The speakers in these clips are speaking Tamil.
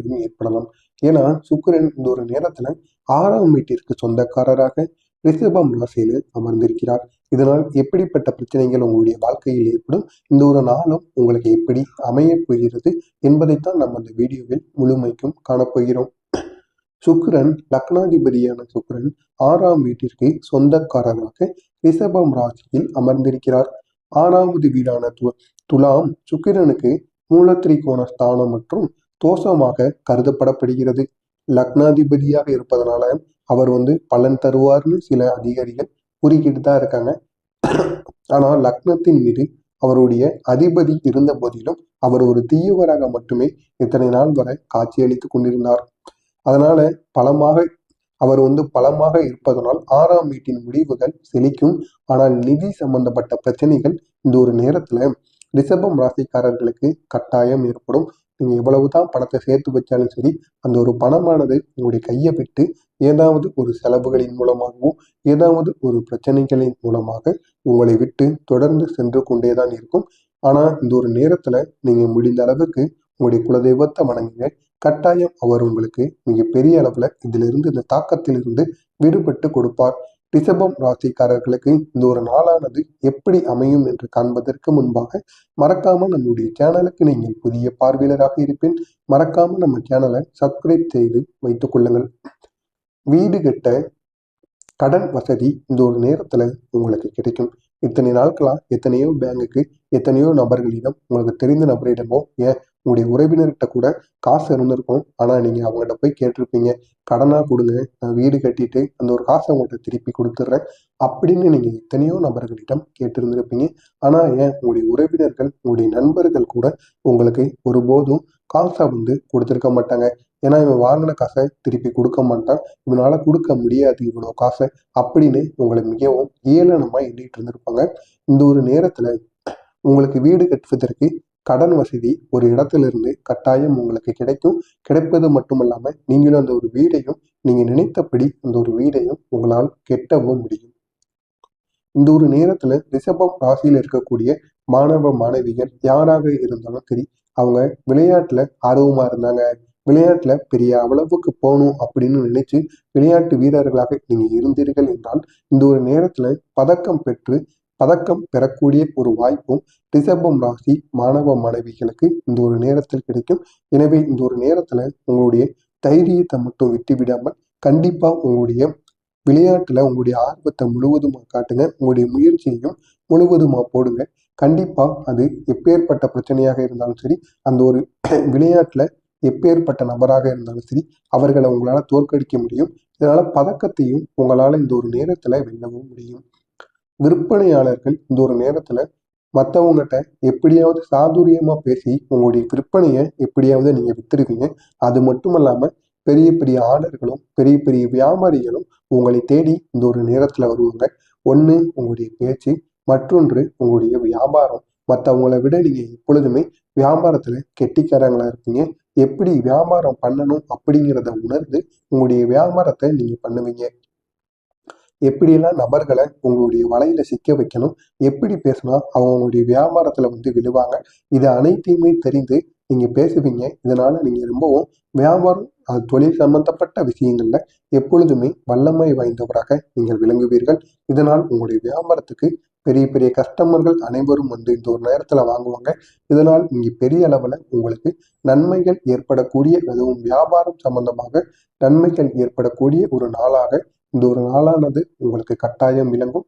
மாற்றங்களும் ஏற்படலாம். ஏன்னா சுக்கிரன் இந்த ஒரு நேரத்துல 6ஆம் வீட்டிற்கு சொந்தக்காரராக ரிஷபம் ராசியில் அமர்ந்திருக்கிறார். இதனால் எப்படிப்பட்ட பிரச்சனைகள் உங்களுடைய வாழ்க்கையில் ஏற்படும், இந்த ஒரு நாளும் உங்களுக்கு எப்படி அமைய போகிறது என்பதைத்தான் நம்ம இந்த வீடியோவில் முழுமைக்கும் காணப்போகிறோம். சுக்கிரன் லக்னாதிபதியான சுக்கிரன் 6ஆம் வீட்டிற்கு சொந்தக்காரராக ரிஷபம் ராசியில் அமர்ந்திருக்கிறார். 6வது வீடான துலாம் சுக்கிரனுக்கு மூலத்திரிகோண ஸ்தானம் மற்றும் தோஷமாக கருதப்படப்படுகிறது. லக்னாதிபதியாக இருப்பதனால அவர் பலன் தருவார்னு சில அதிகாரிகள் கூறிக்கிட்டு தான் இருக்காங்க. ஆனா லக்னத்தின் மீது அவருடைய அதிபதி இருந்த போதிலும் அவர் ஒரு தீயவராக மட்டுமே இத்தனை நாள் வரை காட்சியளித்துக் கொண்டிருந்தார். அதனால அவர் பலமாக இருப்பதனால் 6ஆம் வீட்டின் முடிவுகள் செழிக்கும். ஆனால் நிதி சம்பந்தப்பட்ட பிரச்சனைகள் இந்த ஒரு நேரத்துல ரிஷபம் ராசிக்காரர்களுக்கு கட்டாயம் ஏற்படும். நீங்க எவ்வளவுதான் பணத்தை சேர்த்து வச்சாலும் சரி, அந்த ஒரு பணமானது உங்களுடைய கையை விட்டு ஏதாவது ஒரு செலவுகளின் மூலமாகவோ ஏதாவது ஒரு பிரச்சனைகளின் மூலமாக உங்களை விட்டு தொடர்ந்து சென்று கொண்டேதான் இருக்கும். ஆனா இந்த ஒரு நேரத்துல நீங்க முடிந்த அளவுக்கு உங்களுடைய குலதெய்வத்தை வணங்குங்க. கட்டாயம் அவர் உங்களுக்கு மிக பெரிய அளவுல இதிலிருந்து, இந்த தாக்கத்திலிருந்து விடுபட்டு கொடுப்பார். ரிஷபம் ராசிக்காரர்களுக்கு இந்த ஒரு நாளானது எப்படி அமையும் என்று காண்பதற்கு முன்பாக மறக்காம நம்முடைய சேனலுக்கு நீங்கள் புதிய பார்வையாளராக இருப்பேன். மறக்காம நம்ம சேனலை சப்ஸ்கிரைப் செய்து வைத்துக் கொள்ளுங்கள். வீடு கட்ட கடன் வசதி இந்த ஒரு நேரத்துல உங்களுக்கு கிடைக்கும். இத்தனை நாட்களா எத்தனையோ பேங்குக்கு, எத்தனையோ நபர்களிடம், உங்களுக்கு தெரிந்த நபரிடமோ, ஏன் உங்களுடைய உறவினர்கிட்ட கூட காசு இருந்திருக்கும். ஆனா நீங்க அவங்ககிட்ட போய் கேட்டிருப்பீங்க, கடனா கொடுங்க, நான் வீடு கட்டிட்டு அந்த ஒரு காசை அவங்கள்ட்ட திருப்பி கொடுத்துட்றேன் அப்படின்னு நீங்க எத்தனையோ நபர்களிடம் கேட்டிருந்திருப்பீங்க. ஆனா ஏன் உங்களுடைய உறவினர்கள், உங்களுடைய நண்பர்கள் கூட உங்களுக்கு ஒருபோதும் காசை கொடுத்திருக்க மாட்டாங்க. ஏன்னா இவன் வாங்கின காசை திருப்பி கொடுக்க மாட்டான், இவனால கொடுக்க முடியாது இவ்வளோ காசை அப்படின்னு உங்களை மிகவும் ஏளனமா எண்ணிட்டு இருந்திருப்பாங்க. இந்த ஒரு நேரத்துல உங்களுக்கு வீடு கட்டுவதற்கு கடன் வசதி ஒரு இடத்துல இருந்து கட்டாயம் உங்களுக்கு கிடைக்கும். கிடைப்பது மட்டுமல்லாம நீங்களும் அந்த ஒரு வீடையும், நீங்க நினைத்தபடி அந்த ஒரு வீடையும் உங்களால் கெட்டவும் முடியும். இந்த ஒரு நேரத்துல ரிஷபம் ராசியில் இருக்கக்கூடிய மாணவ மாணவிகள் யாராக இருந்தாலும் சரி, அவங்க விளையாட்டுல ஆர்வமா இருந்தாங்க, விளையாட்டுல பெரிய அளவுக்கு போகணும் அப்படின்னு நினைச்சு விளையாட்டு வீரர்களாக நீங்க இருந்தீர்கள் என்றால், இந்த ஒரு நேரத்துல பதக்கம் பெறக்கூடிய ஒரு வாய்ப்பும் ரிஷபம் ராசி மாணவ மாணவிகளுக்கு இந்த ஒரு நேரத்தில் கிடைக்கும். எனவே இந்த ஒரு நேரத்துல உங்களுடைய தைரியத்தை மட்டும் விட்டு விடாமல் கண்டிப்பா உங்களுடைய விளையாட்டுல உங்களுடைய ஆர்வத்தை முழுவதுமா காட்டுங்க. உங்களுடைய முயற்சியையும் முழுவதுமா போடுங்க. கண்டிப்பா அது எப்பேற்பட்ட பிரச்சனையாக இருந்தாலும் சரி, அந்த ஒரு விளையாட்டுல எப்பேற்பட்ட நபராக இருந்தாலும் சரி, அவர்களை உங்களால தோற்கடிக்க முடியும். இதனால பதக்கத்தையும் உங்களால இந்த ஒரு நேரத்துல வெல்லவும் முடியும். விற்பனையாளர்கள் இந்த ஒரு நேரத்துல மற்றவங்ககிட்ட எப்படியாவது சாதுரியமா பேசி உங்களுடைய விற்பனையை எப்படியாவது நீங்க வித்துருவீங்க. அது மட்டும் இல்லாம பெரிய பெரிய ஆர்டர்களும் பெரிய பெரிய வியாபாரிகளும் உங்களை தேடி இந்த ஒரு நேரத்துல வருவாங்க. ஒண்ணு உங்களுடைய பேச்சு, மற்றொன்று உங்களுடைய வியாபாரம். மற்றவங்களை விட நீங்க எப்பொழுதுமே வியாபாரத்துல கெட்டிக்காரங்களா இருப்பீங்க. எப்படி வியாபாரம் பண்ணணும் அப்படிங்கிறத உணர்ந்து உங்களுடைய வியாபாரத்தை நீங்க பண்ணுவீங்க. எப்படியெல்லாம் நபர்களை உங்களுடைய வலையில சிக்க வைக்கணும், எப்படி பேசினா அவங்களுடைய வியாபாரத்துல விழுவாங்க, இது அனைத்தையுமே தெரிந்து நீங்க பேசுவீங்க. இதனால நீங்க ரொம்பவும் வியாபாரம், தொழில் சம்பந்தப்பட்ட விஷயங்கள்ல எப்பொழுதுமே வல்லமை வாய்ந்தவராக நீங்கள் விளங்குவீர்கள். இதனால் உங்களுடைய வியாபாரத்துக்கு பெரிய பெரிய கஸ்டமர்கள் அனைவரும் இந்த ஒரு நேரத்துல வாங்குவாங்க. இதனால் நீங்க பெரிய அளவுல உங்களுக்கு நன்மைகள் ஏற்படக்கூடிய, அதுவும் வியாபாரம் சம்பந்தமாக நன்மைகள் ஏற்படக்கூடிய ஒரு நாளாக இந்த ஒரு நாளானது உங்களுக்கு கட்டாயம் விளங்கும்.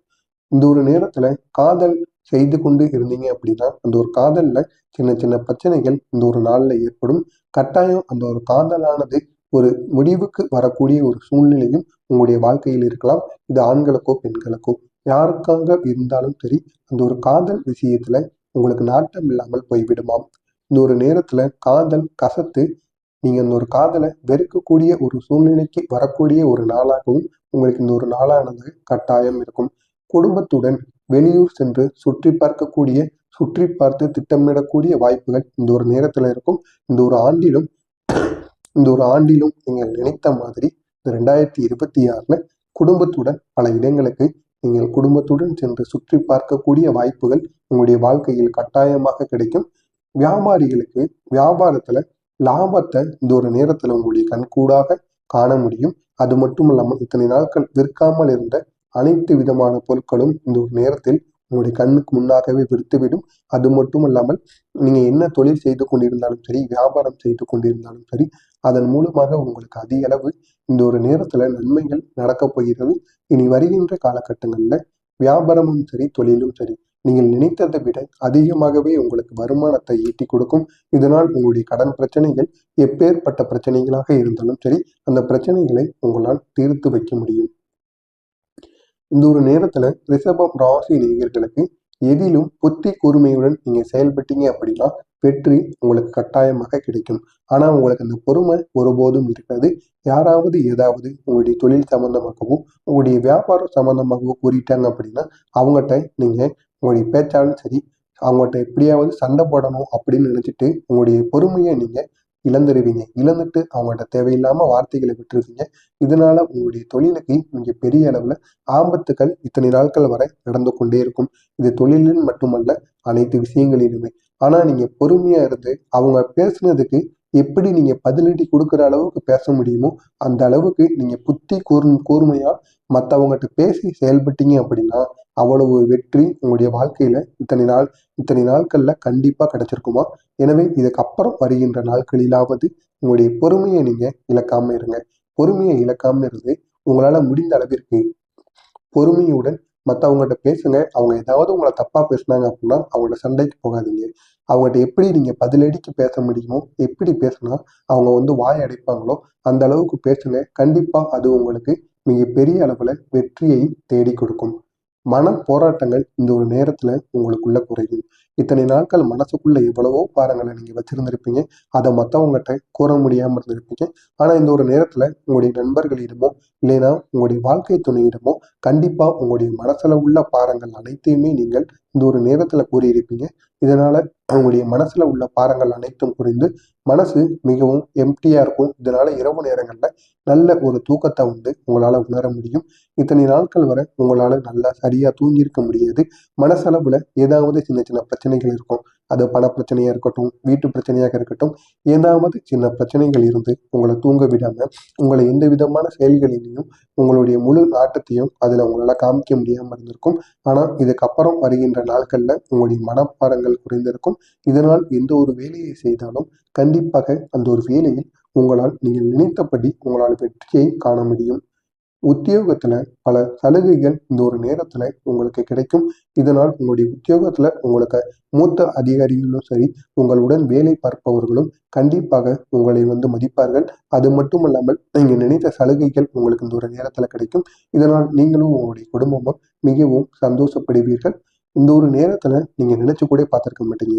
இந்த ஒரு நேரத்துல காதல் செய்து கொண்டு இருந்தீங்க அப்படின்னா, அந்த ஒரு காதல்ல சின்ன சின்ன பிரச்சனைகள் இந்த ஒரு நாள்ல ஏற்படும். கட்டாயம் அந்த ஒரு காதலானது ஒரு முடிவுக்கு வரக்கூடிய ஒரு சூழ்நிலையும் உங்களுடைய வாழ்க்கையில் இருக்கலாம். இது ஆண்களுக்கோ பெண்களுக்கோ யாருக்காக இருந்தாலும் சரி, அந்த ஒரு காதல் விஷயத்துல உங்களுக்கு நாட்டம் இல்லாமல் போய்விடுமாம். இந்த ஒரு நேரத்துல காதல் கசத்து நீங்க அந்த ஒரு காதலை வெறுக்கக்கூடிய ஒரு சூழ்நிலைக்கு வரக்கூடிய ஒரு நாளாகவும் உங்களுக்கு இந்த ஒரு நாளானது கட்டாயம் இருக்கும். குடும்பத்துடன் வெளியூர் சென்று சுற்றி பார்த்து திட்டமிடக்கூடிய வாய்ப்புகள் இந்த ஒரு நேரத்துல இருக்கும். இந்த ஒரு ஆண்டிலும் நீங்கள் நினைத்த மாதிரி இந்த 2026 குடும்பத்துடன் பல இடங்களுக்கு நீங்கள் குடும்பத்துடன் சென்று சுற்றி பார்க்கக்கூடிய வாய்ப்புகள் உங்களுடைய வாழ்க்கையில் கட்டாயமாக கிடைக்கும். வியாபாரிகளுக்கு வியாபாரத்துல லாபத்தை இந்த ஒரு நேரத்துல உங்களுடைய கண்கூடாக காண முடியும். அது மட்டும் இல்லாமல் இத்தனை நாட்கள் விற்காமல் இருந்த அனைத்து விதமான பொருட்களும் இந்த ஒரு நேரத்தில் உங்களுடைய கண்ணுக்கு முன்னாகவே விற்றுவிடும். அது மட்டும் இல்லாமல் நீங்க என்ன தொழில் செய்து கொண்டிருந்தாலும் சரி, வியாபாரம் செய்து கொண்டிருந்தாலும் சரி, அதன் மூலமாக உங்களுக்கு அதிக அளவு இந்த ஒரு நேரத்துல நன்மைகள் நடக்கப் போகிறது. இனி வருகின்ற காலகட்டங்கள்ல வியாபாரமும் சரி, தொழிலும் சரி, நீங்கள் நினைத்ததை விட அதிகமாகவே உங்களுக்கு வருமானத்தை ஈட்டி கொடுக்கும். இதனால் உங்களுடைய கடன் பிரச்சனைகள் எப்பேற்பட்ட பிரச்சனைகளாக இருந்தாலும் சரி, அந்த பிரச்சனைகளை உங்களால் தீர்த்து வைக்க முடியும். இந்த ஒரு நேரத்துல ரிஷபம் ராசி நேயர்களுக்கு எதிலும் புத்தி கூர்மையுடன் நீங்க செயல்பட்டீங்க அப்படின்னா வெற்றி உங்களுக்கு கட்டாயமாக கிடைக்கும். ஆனா உங்களுக்கு அந்த பொறுமை ஒருபோதும் இருக்காது. யாராவது ஏதாவது உங்களுடைய தொழில் சம்பந்தமாகவோ உங்களுடைய வியாபாரம் சம்பந்தமாகவோ கூறிட்டாங்க அப்படின்னா அவங்ககிட்ட நீங்க உங்களுடைய பேச்சாலும் சரி, அவங்ககிட்ட எப்படியாவது சண்டை போடணும் அப்படின்னு நினைச்சிட்டு உங்களுடைய பொறுமையை நீங்க இழந்துருவீங்க. இழந்துட்டு அவங்கள்ட்ட தேவையில்லாம வார்த்தைகளை விட்டுருவீங்க. இதனால உங்களுடைய தொழிலுக்கு நீங்க பெரிய அளவுல ஆபத்துக்கள் இத்தனை நாட்கள் வரை நடந்து கொண்டே இருக்கும். இது தொழிலில் மட்டுமல்ல, அனைத்து விஷயங்களிலுமே. ஆனா நீங்க பொறுமையா இருந்து அவங்க பேசுனதுக்கு எப்படி நீங்க பதிலடி கொடுக்குற அளவுக்கு பேச முடியுமோ அந்த அளவுக்கு நீங்க புத்தி கூர்மையா மற்றவங்ககிட்ட பேசி செயல்பட்டீங்க அப்படின்னா அவ்வளவு வெற்றி உங்களுடைய வாழ்க்கையில இத்தனை நாட்கள்ல கண்டிப்பா கிடைச்சிருக்குமா. எனவே இதுக்கப்புறம் வருகின்ற நாட்களிலாவது உங்களுடைய பொறுமையை நீங்க இழக்காம இருங்க. பொறுமையை இழக்காம இருந்து உங்களால முடிந்த அளவிற்கு பொறுமையுடன் மற்றவங்ககிட்ட பேசுங்க. அவங்க ஏதாவது உங்களை தப்பா பேசுனாங்க அப்படின்னா அவங்களோட சண்டைக்கு போகாதீங்க. அவங்ககிட்ட எப்படி நீங்க பதிலடிக்கு பேச முடியுமோ, எப்படி பேசினா அவங்க வாய் அடைப்பாங்களோ அந்த அளவுக்கு பேசுங்க. கண்டிப்பா அது உங்களுக்கு மிக பெரிய அளவுல வெற்றியை தேடி கொடுக்கும். மன போராட்டங்கள் இந்த ஒரு நேரத்துல உங்களுக்குள்ள குறையும். இத்தனை நாட்கள் மனசுக்குள்ள எவ்வளவோ பாரங்களை நீங்க வச்சிருந்திருப்பீங்க. அதை மற்றவங்ககிட்ட கூற முடியாம இருந்திருப்பீங்க. ஆனா இந்த ஒரு நேரத்துல உங்களுடைய நண்பர்களிடமோ இல்லைன்னா உங்களுடைய வாழ்க்கை துணையிடமோ கண்டிப்பா உங்களுடைய மனசுல உள்ள பாரங்கள் அனைத்தையுமே நீங்கள் இந்த ஒரு நேரத்துல கூறியிருப்பீங்க. இதனால அவங்களுடைய மனசுல உள்ள பாரங்கள் அனைத்தும் குறைந்து மனசு மிகவும் எம்டியா இருக்கும். இதனால இரவு நேரங்கள்ல நல்ல ஒரு தூக்கத்தை உங்களால உணர முடியும். இத்தனை நாட்கள் வரை உங்களால நல்லா சரியா தூங்கியிருக்க முடியாது. மனசளவுல ஏதாவது சின்ன சின்ன பிரச்சனைகள் இருக்கும். அது பண பிரச்சனையா இருக்கட்டும், வீட்டு பிரச்சனையாக இருக்கட்டும், ஏதாவது சின்ன பிரச்சனைகள் இருந்து உங்களை தூங்க விடாம உங்களை எந்த விதமான செயல்களிலையும் உங்களுடைய முழு நாட்டத்தையும் அதுல உங்களால காமிக்க முடியாம இருந்திருக்கும். ஆனா இதுக்கப்புறம் வருகின்ற நாட்கள்ல உங்களுடைய மனப்பாரங்கள் குறைந்திருக்கும். இதனால் எந்த ஒரு வேலையை செய்தாலும் கண்டிப்பாக அந்த ஒரு வேலையில் உங்களால் நீங்கள் நினைத்தபடி உங்களால் வெற்றியை காண முடியும். உத்தியோகத்துல பல சலுகைகள் இந்த ஒரு நேரத்துல உங்களுக்கு கிடைக்கும். இதனால் உங்களுடைய உத்தியோகத்துல உங்களுக்கு மூத்த அதிகாரிகளும் சரி, உங்களுடன் வேலை பார்ப்பவர்களும் கண்டிப்பாக உங்களை மதிப்பார்கள். அது மட்டும் இல்லாமல் நீங்க நினைத்த சலுகைகள் உங்களுக்கு இந்த ஒரு நேரத்துல கிடைக்கும். இதனால் நீங்களும் உங்களுடைய குடும்பமும் மிகவும் சந்தோஷப்படுவீர்கள். இந்த ஒரு நேரத்துல நீங்க நினைச்சு கூட பார்த்திருக்க மாட்டீங்க.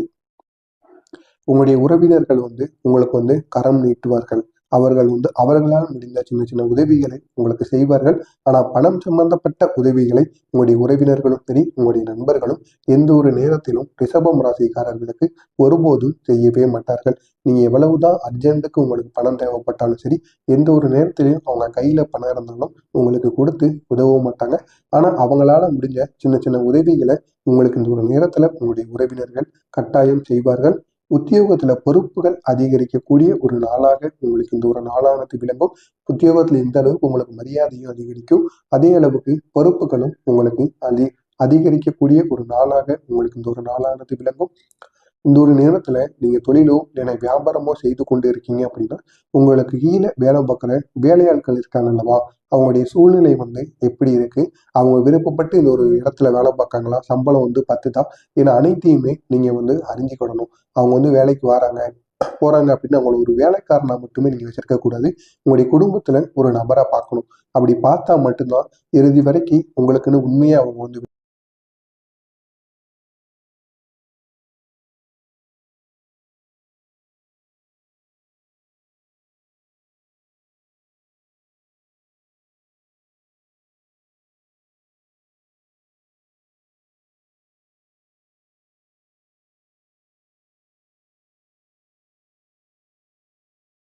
உங்களுடைய உறவினர்கள் உங்களுக்கு கரம் நீட்டுவார்கள். அவர்கள் அவர்களால் முடிந்த சின்ன சின்ன உதவிகளை உங்களுக்கு செய்வார்கள். ஆனா பணம் சம்பந்தப்பட்ட உதவிகளை உங்களுடைய உறவினர்களும் சரி, உங்களுடைய நண்பர்களும் எந்த ஒரு நேரத்திலும் ரிஷபம் ராசிக்காரர்களுக்கு ஒருபோதும் செய்யவே மாட்டார்கள். நீங்க எவ்வளவுதான் அர்ஜென்ட்டுக்கு உங்களுக்கு பணம் தேவைப்பட்டாலும் சரி, எந்த ஒரு நேரத்திலையும் அவங்க கையில பணம் இருந்தாலும் உங்களுக்கு கொடுத்து உதவ மாட்டாங்க. ஆனா அவங்களால முடிஞ்ச சின்ன சின்ன உதவிகளை உங்களுக்கு இந்த ஒரு நேரத்துல உங்களுடைய உறவினர்கள் கட்டாயம் செய்வார்கள். உத்தியோகத்துல பொறுப்புகள் அதிகரிக்கக்கூடிய ஒரு நாளாக உங்களுக்கு இந்த ஒரு நாளானது விளங்கும். உத்தியோகத்துல எந்த அளவுக்கு உங்களுக்கு மரியாதையும் அதிகரிக்கும், அதே அளவுக்கு பொறுப்புகளும் உங்களுக்கு அதிகரிக்கக்கூடிய ஒரு நாளாக உங்களுக்கு இந்த ஒரு நாளானது விளங்கும். இந்த ஒரு நேரத்துல நீங்க தொழிலோ இல்லைன்னா வியாபாரமோ செய்து கொண்டு இருக்கீங்க அப்படின்னா உங்களுக்கு கீழே வேலை பார்க்குற வேலையாட்கள் இருக்காங்க அல்லவா, அவங்களுடைய சூழ்நிலை எப்படி இருக்கு, அவங்க விருப்பப்பட்டு இந்த ஒரு இடத்துல வேலை பார்க்காங்களா, சம்பளம் பத்துதா, ஏன்னா அனைத்தையுமே நீங்க அறிஞ்சுக்கிடணும். அவங்க வேலைக்கு வராங்க போறாங்க அப்படின்னு அவங்கள ஒரு வேலைக்காரனா மட்டுமே நீங்க வச்சிருக்க கூடாது. உங்களுடைய குடும்பத்துல ஒரு நபரா பார்க்கணும். அப்படி பார்த்தா மட்டும்தான் இறுதி வரைக்கும் உங்களுக்குன்னு உண்மையா அவங்க